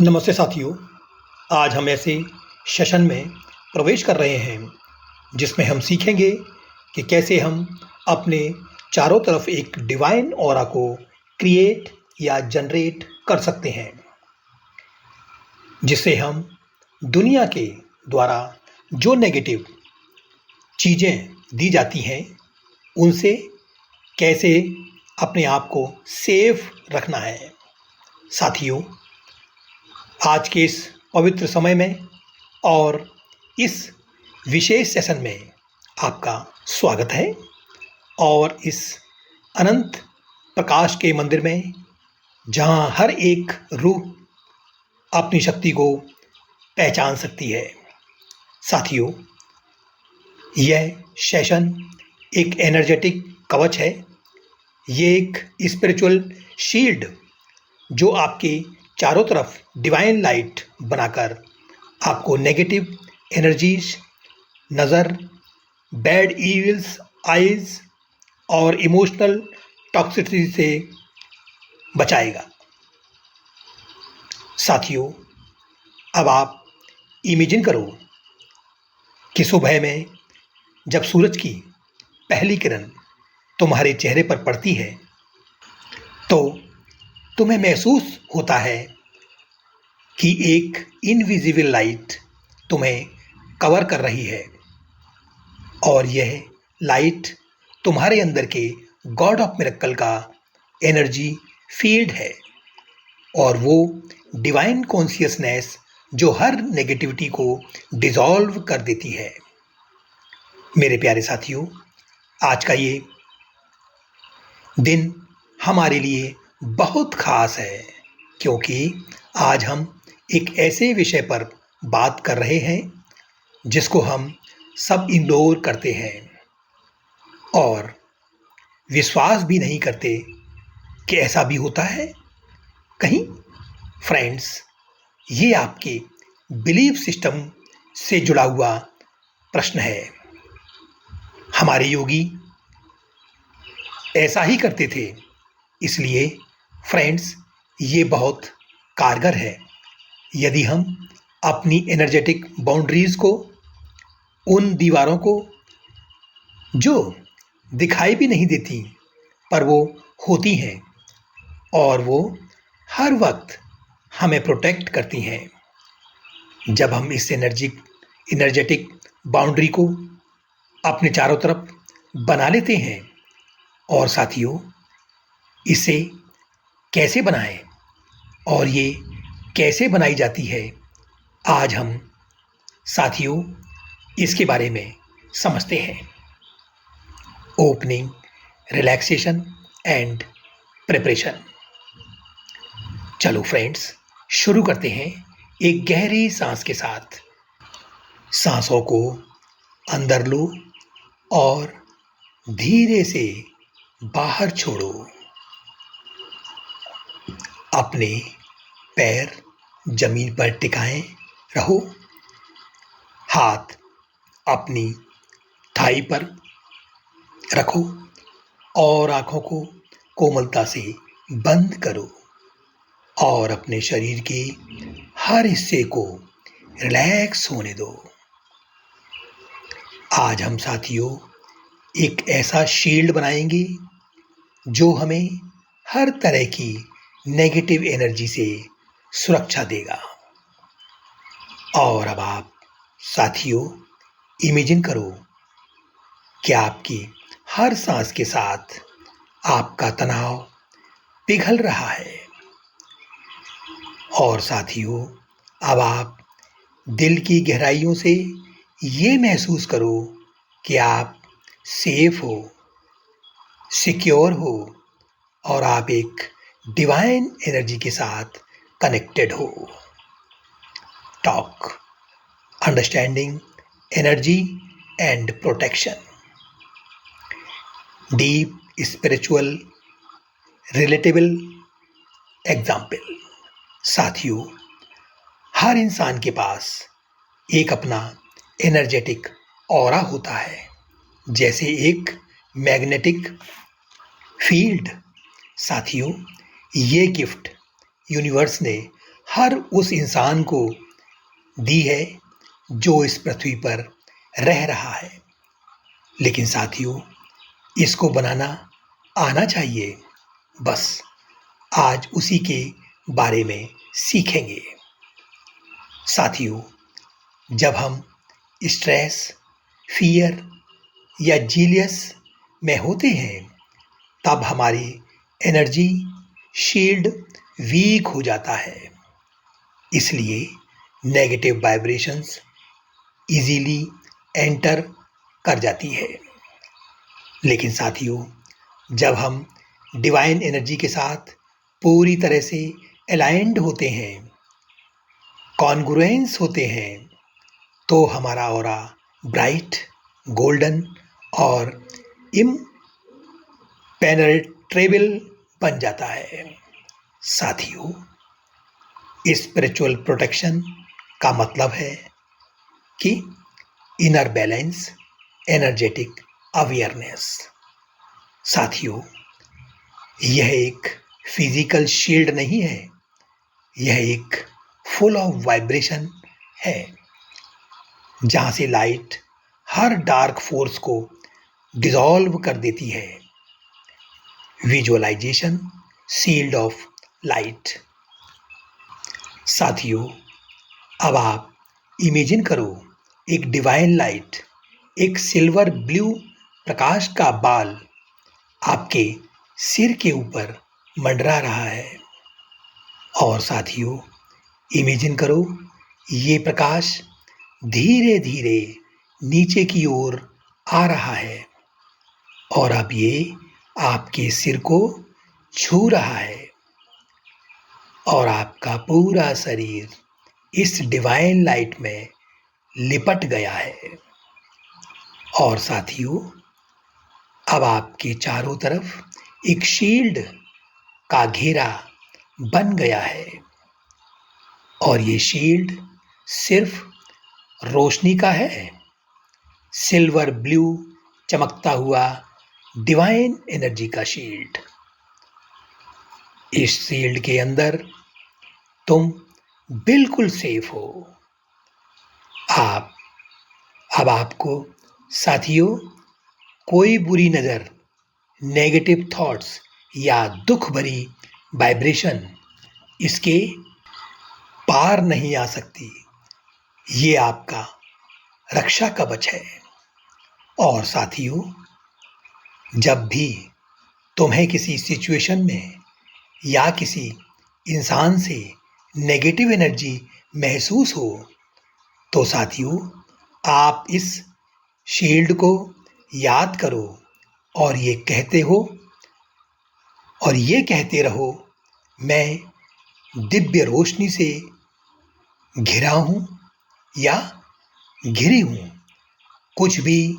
नमस्ते साथियों। आज हम ऐसे सेशन में प्रवेश कर रहे हैं जिसमें हम सीखेंगे कि कैसे हम अपने चारों तरफ एक डिवाइन ऑरा को क्रिएट या जनरेट कर सकते हैं, जिससे हम दुनिया के द्वारा जो नेगेटिव चीज़ें दी जाती हैं उनसे कैसे अपने आप को सेफ रखना है। साथियों, आज के इस पवित्र समय में और इस विशेष सेशन में आपका स्वागत है और इस अनंत प्रकाश के मंदिर में जहां हर एक रूह अपनी शक्ति को पहचान सकती है। साथियों, यह सेशन एक एनर्जेटिक कवच है। ये एक स्पिरिचुअल शील्ड जो आपके चारों तरफ डिवाइन लाइट बनाकर आपको नेगेटिव एनर्जीज, नज़र, बैड इविल्स आइज और इमोशनल टॉक्सिसिटी से बचाएगा। साथियों, अब आप इमेजिन करो कि सुबह में जब सूरज की पहली किरण तुम्हारे चेहरे पर पड़ती है तो तुम्हें महसूस होता है कि एक इनविजिबल लाइट तुम्हें कवर कर रही है और यह लाइट तुम्हारे अंदर के गॉड ऑफ मिरेकल का एनर्जी फील्ड है और वो डिवाइन कॉन्शियसनेस जो हर नेगेटिविटी को डिसॉल्व कर देती है। मेरे प्यारे साथियों, आज का ये दिन हमारे लिए बहुत खास है क्योंकि आज हम एक ऐसे विषय पर बात कर रहे हैं जिसको हम सब इग्नोर करते हैं और विश्वास भी नहीं करते कि ऐसा भी होता है कहीं। फ्रेंड्स, ये आपके बिलीफ सिस्टम से जुड़ा हुआ प्रश्न है। हमारे योगी ऐसा ही करते थे, इसलिए फ्रेंड्स ये बहुत कारगर है यदि हम अपनी एनर्जेटिक बाउंड्रीज को, उन दीवारों को जो दिखाई भी नहीं देती पर वो होती हैं और वो हर वक्त हमें प्रोटेक्ट करती हैं। जब हम इस एनर्जेटिक बाउंड्री को अपने चारों तरफ बना लेते हैं, और साथियों इसे कैसे बनाएं और ये कैसे बनाई जाती है, आज हम साथियों इसके बारे में समझते हैं। Opening, relaxation and preparation. चलो फ्रेंड्स, शुरू करते हैं एक गहरी सांस के साथ। सांसों को अंदर लो और धीरे से बाहर छोड़ो। अपने पैर जमीन पर टिकाए रहो, हाथ अपनी थाई पर रखो और आंखों को कोमलता से बंद करो और अपने शरीर के हर हिस्से को रिलैक्स होने दो। आज हम साथियों एक ऐसा शील्ड बनाएंगे जो हमें हर तरह की नेगेटिव एनर्जी से सुरक्षा देगा। और अब आप साथियों इमेजिन करो कि आपकी हर सांस के साथ आपका तनाव पिघल रहा है। और साथियों, अब आप दिल की गहराइयों से ये महसूस करो कि आप सेफ हो, सिक्योर हो और आप एक डिवाइन एनर्जी के साथ कनेक्टेड हो। Talk, understanding energy and protection. Deep spiritual relatable example. साथियों, हर इंसान के पास एक अपना एनर्जेटिक ऑरा होता है, जैसे एक मैग्नेटिक फील्ड। साथियों, ये गिफ्ट यूनिवर्स ने हर उस इंसान को दी है जो इस पृथ्वी पर रह रहा है। लेकिन साथियों, इसको बनाना आना चाहिए। बस आज उसी के बारे में सीखेंगे। साथियों, जब हम स्ट्रेस, फियर या जीलियस में होते हैं, तब हमारी एनर्जी शील्ड वीक हो जाता है। इसलिए नेगेटिव वाइब्रेशंस इजीली एंटर कर जाती है। लेकिन साथियों, जब हम डिवाइन एनर्जी के साथ पूरी तरह से अलाइंड होते हैं, कॉन्ग्रुएंस होते हैं, तो हमारा ऑरा ब्राइट, गोल्डन और इम्पेनेट्रेबल बन जाता है। साथियों, स्पिरिचुअल प्रोटेक्शन का मतलब है कि इनर बैलेंस, एनर्जेटिक अवेयरनेस। साथियों, यह एक फिजिकल शील्ड नहीं है, यह एक फुल ऑफ वाइब्रेशन है, जहां से लाइट हर डार्क फोर्स को डिसॉल्व कर देती है। Visualization shield of light. साथियों, अब आप इमेजिन करो, एक डिवाइन लाइट, एक सिल्वर ब्लू प्रकाश का बाल आपके सिर के ऊपर मंडरा रहा है। और साथियों, इमेजिन करो, ये प्रकाश धीरे धीरे नीचे की ओर आ रहा है और अब ये आपके सिर को छू रहा है और आपका पूरा शरीर इस डिवाइन लाइट में लिपट गया है। और साथियों, अब आपके चारों तरफ एक शील्ड का घेरा बन गया है और ये शील्ड सिर्फ रोशनी का है, सिल्वर ब्लू चमकता हुआ डिवाइन एनर्जी का शील्ड। इस शील्ड के अंदर तुम बिल्कुल सेफ हो। अब आपको साथियों कोई बुरी नज़र, नेगेटिव थॉट्स या दुख भरी वाइब्रेशन इसके पार नहीं आ सकती। ये आपका रक्षा कवच है। और साथियों, जब भी तुम्हें किसी सिचुएशन में या किसी इंसान से नेगेटिव एनर्जी महसूस हो, तो साथियों आप इस शील्ड को याद करो और ये कहते रहो, मैं दिव्य रोशनी से घिरा हूँ या घिरी हूँ, कुछ भी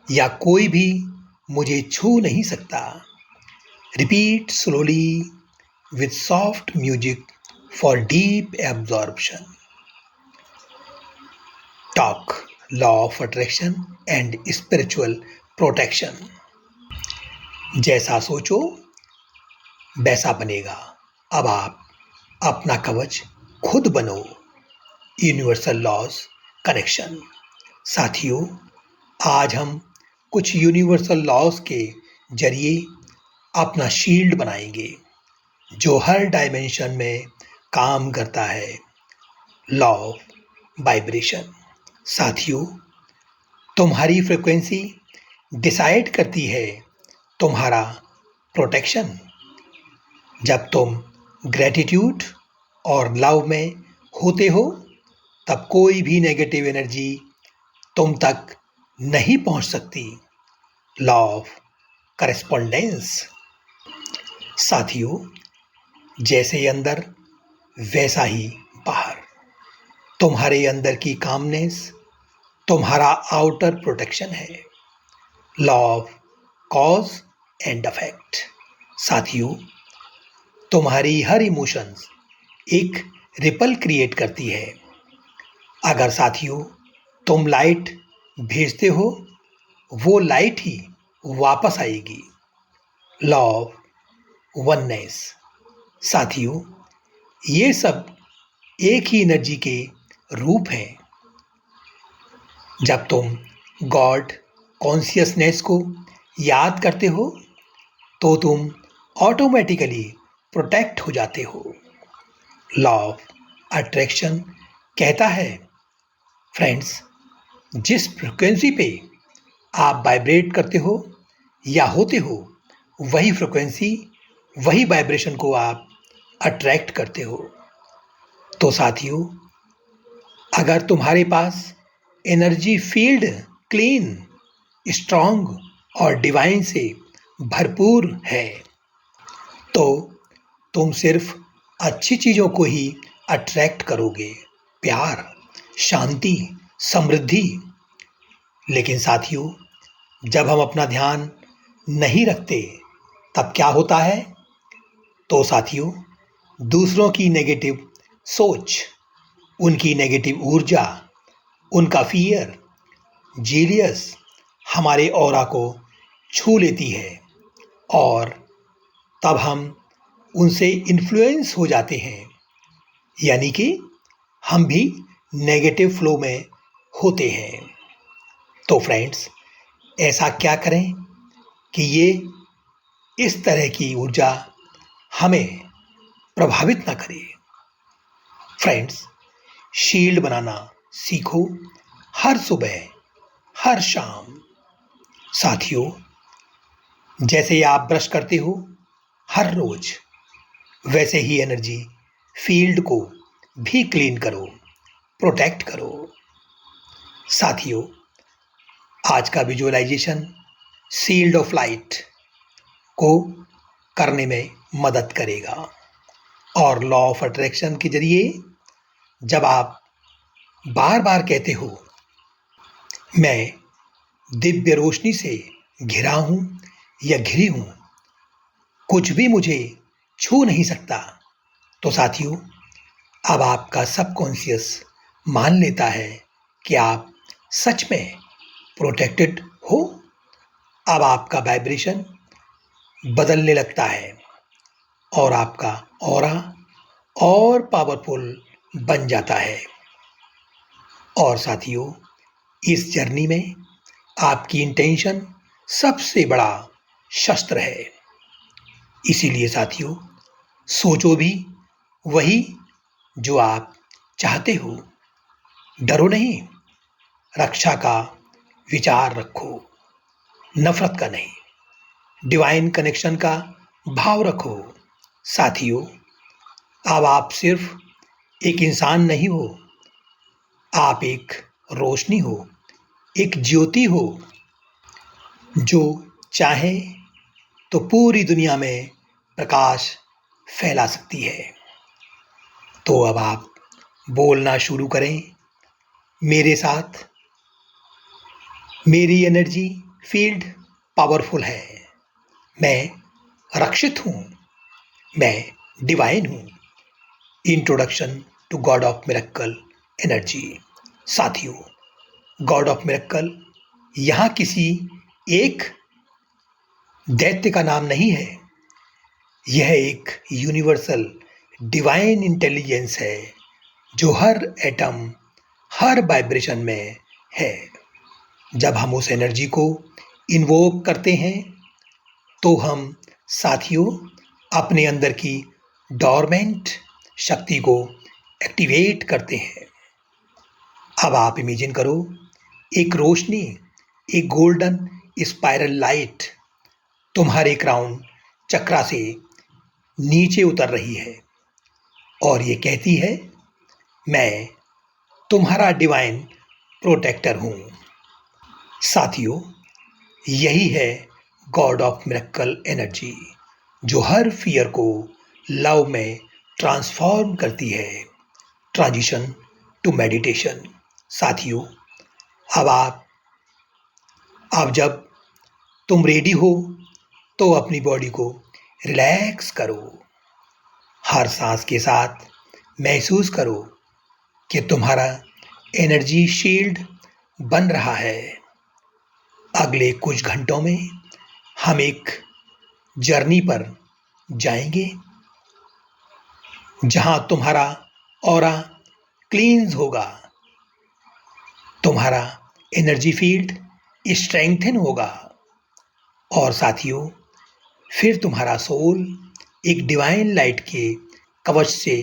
या कोई भी मुझे छू नहीं सकता। Repeat slowly with soft music for deep absorption. Talk law of attraction and spiritual protection. जैसा सोचो वैसा बनेगा। अब आप अपना कवच खुद बनो। Universal laws connection. साथियों, आज हम कुछ यूनिवर्सल लॉज के जरिए अपना शील्ड बनाएंगे जो हर डायमेंशन में काम करता है। Law of vibration. साथियों, तुम्हारी फ्रिक्वेंसी डिसाइड करती है तुम्हारा प्रोटेक्शन। जब तुम ग्रेटिट्यूड और लव में होते हो, तब कोई भी नेगेटिव एनर्जी तुम तक नहीं पहुंच सकती। Law of correspondence. साथियों, जैसे अंदर वैसा ही बाहर। तुम्हारे अंदर की कामनेस तुम्हारा आउटर प्रोटेक्शन है। Law of cause and effect. साथियों, तुम्हारी हर इमोशंस एक रिपल क्रिएट करती है। अगर साथियों तुम लाइट भेजते हो, वो लाइट ही वापस आएगी। Law of oneness. साथियों, ये सब एक ही एनर्जी के रूप हैं। जब तुम गॉड कॉन्शियसनेस को याद करते हो तो तुम ऑटोमेटिकली प्रोटेक्ट हो जाते हो। लॉ ऑफ अट्रैक्शन कहता है, फ्रेंड्स, जिस फ्रिक्वेंसी पे आप वाइब्रेट करते हो या होते हो, वही फ्रिक्वेंसी, वही वाइब्रेशन को आप अट्रैक्ट करते हो। तो साथियों, अगर तुम्हारे पास एनर्जी फील्ड क्लीन, स्ट्रांग और डिवाइन से भरपूर है, तो तुम सिर्फ अच्छी चीज़ों को ही अट्रैक्ट करोगे, प्यार, शांति, समृद्धि। लेकिन साथियों, जब हम अपना ध्यान नहीं रखते तब क्या होता है? तो साथियों, दूसरों की नेगेटिव सोच, उनकी नेगेटिव ऊर्जा, उनका फियर, जीलियस हमारे ऑरा को छू लेती है और तब हम उनसे इन्फ्लुएंस हो जाते हैं, यानी कि हम भी नेगेटिव फ्लो में होते हैं। तो फ्रेंड्स, ऐसा क्या करें कि ये इस तरह की ऊर्जा हमें प्रभावित ना करे? फ्रेंड्स, शील्ड बनाना सीखो, हर सुबह, हर शाम। साथियों, जैसे आप ब्रश करते हो हर रोज, वैसे ही एनर्जी फील्ड को भी क्लीन करो, प्रोटेक्ट करो। साथियों, आज का विजुअलाइजेशन शील्ड ऑफ लाइट को करने में मदद करेगा और लॉ ऑफ अट्रैक्शन के जरिए जब आप बार बार कहते हो, मैं दिव्य रोशनी से घिरा हूं या घिरी हूं, कुछ भी मुझे छू नहीं सकता, तो साथियों, अब आपका सबकॉन्शियस मान लेता है कि आप सच में प्रोटेक्टेड हो। अब आपका वाइब्रेशन बदलने लगता है और आपका ऑरा और पावरफुल बन जाता है। और साथियों, इस जर्नी में आपकी इंटेंशन सबसे बड़ा शस्त्र है। इसीलिए साथियों, सोचो भी वही जो आप चाहते हो। डरो नहीं, रक्षा का विचार रखो, नफरत का नहीं। डिवाइन कनेक्शन का भाव रखो। साथियों, अब आप सिर्फ एक इंसान नहीं हो, आप एक रोशनी हो, एक ज्योति हो, जो चाहे तो पूरी दुनिया में प्रकाश फैला सकती है। तो अब आप बोलना शुरू करें मेरे साथ, मेरी एनर्जी फील्ड पावरफुल है, मैं रक्षित हूँ, मैं डिवाइन हूँ। Introduction to god of miracle energy. साथियों, गॉड ऑफ मिरेकल यहाँ किसी एक दैत्य का नाम नहीं है, यह एक यूनिवर्सल डिवाइन इंटेलिजेंस है जो हर एटम, हर वाइब्रेशन में है। जब हम उस एनर्जी को इन्वोक करते हैं तो हम साथियों अपने अंदर की डोरमेंट शक्ति को एक्टिवेट करते हैं। अब आप इमेजिन करो, एक रोशनी, एक गोल्डन स्पाइरल लाइट तुम्हारे क्राउन चक्रा से नीचे उतर रही है और ये कहती है, मैं तुम्हारा डिवाइन प्रोटेक्टर हूँ। साथियों, यही है गॉड ऑफ मिरेकल एनर्जी जो हर फियर को लव में ट्रांसफॉर्म करती है। Transition to meditation. साथियों, अब जब तुम रेडी हो तो अपनी बॉडी को रिलैक्स करो। हर सांस के साथ महसूस करो कि तुम्हारा एनर्जी शील्ड बन रहा है। अगले कुछ घंटों में हम एक जर्नी पर जाएंगे जहां तुम्हारा ऑरा क्लींस होगा, तुम्हारा एनर्जी फील्ड स्ट्रेंथन होगा और साथियों फिर तुम्हारा सोल एक डिवाइन लाइट के कवच से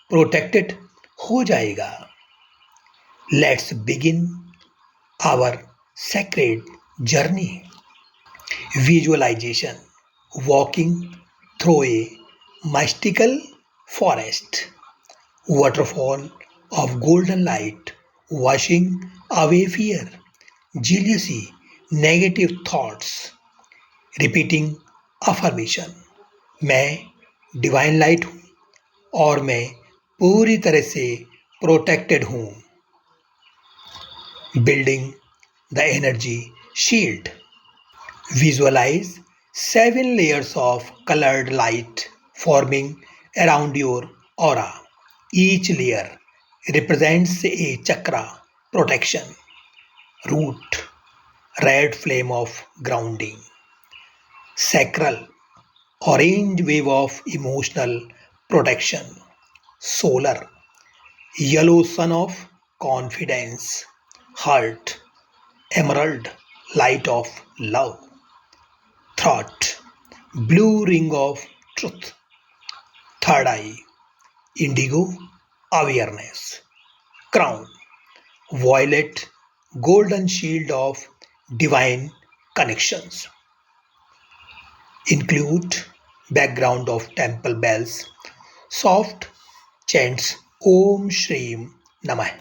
प्रोटेक्टेड हो जाएगा। Let's begin our sacred journey. Visualization. Walking through a mystical forest. Waterfall of golden light washing away fear, jealousy, negative thoughts. Repeating affirmation. मैं डिवाइन लाइट हूँ और मैं पूरी तरह से प्रोटेक्टेड हूँ। Building the energy shield. Visualize 7 layers of colored light forming around your aura. Each layer represents a chakra protection. Root, red flame of grounding. Sacral, orange wave of emotional protection. Solar, yellow sun of confidence. Heart, emerald, light of love. Throat, blue ring of truth. Third eye, indigo, awareness. Crown, violet, golden shield of divine connections. Include background of temple bells, soft chants Om Shrim Namah.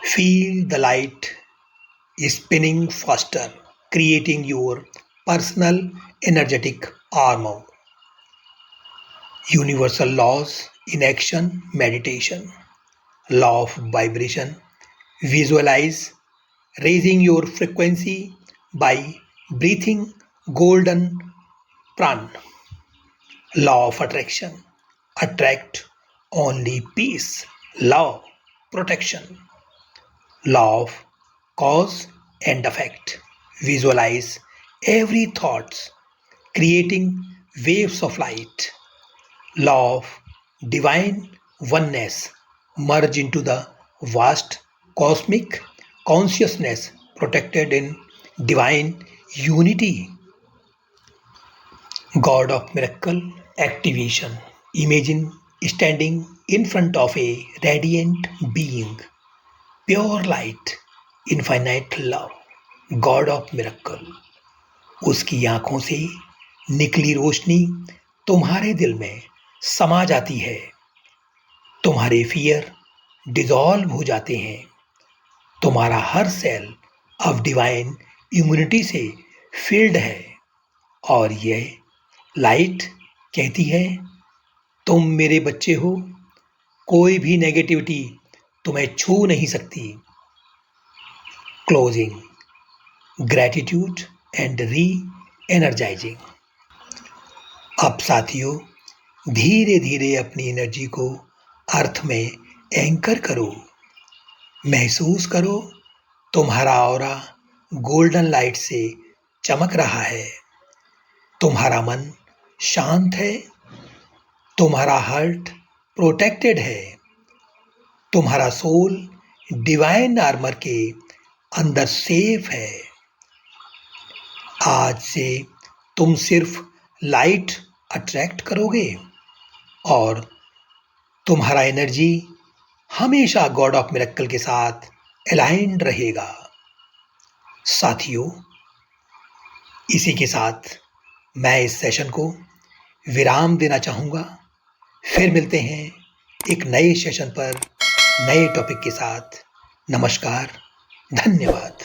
Feel the light spinning faster, creating your personal energetic armor. Universal laws in action meditation. Law of vibration. Visualize raising your frequency by breathing golden prana. Law of attraction. Attract only peace, love, protection. Law of cause and effect. Visualize every thoughts creating waves of light. Law of divine oneness. Merge into the vast cosmic consciousness protected in divine unity. God of miracle activation. Imagine standing in front of a radiant being, pure light, infinite love. God of miracle. उसकी आंखों से निकली रोशनी तुम्हारे दिल में समा जाती है। तुम्हारे फियर डिसॉल्व हो जाते हैं। तुम्हारा हर सेल अब डिवाइन इम्यूनिटी से फिल्ड है और यह लाइट कहती है तुम मेरे बच्चे हो, कोई भी नेगेटिविटी तुम्हें छू नहीं सकती। Closing, gratitude and re energising. अब साथियों धीरे धीरे अपनी एनर्जी को अर्थ में एंकर करो। महसूस करो तुम्हारा ऑरा गोल्डन लाइट से चमक रहा है। तुम्हारा मन शांत है। तुम्हारा हार्ट प्रोटेक्टेड है। तुम्हारा सोल डिवाइन आर्मर के अंदर सेफ है। आज से तुम सिर्फ लाइट अट्रैक्ट करोगे और तुम्हारा एनर्जी हमेशा गॉड ऑफ मिरेकल के साथ अलाइंड रहेगा। साथियों इसी के साथ मैं इस सेशन को विराम देना चाहूँगा। फिर मिलते हैं एक नए सेशन पर नए टॉपिक के साथ। नमस्कार, धन्यवाद।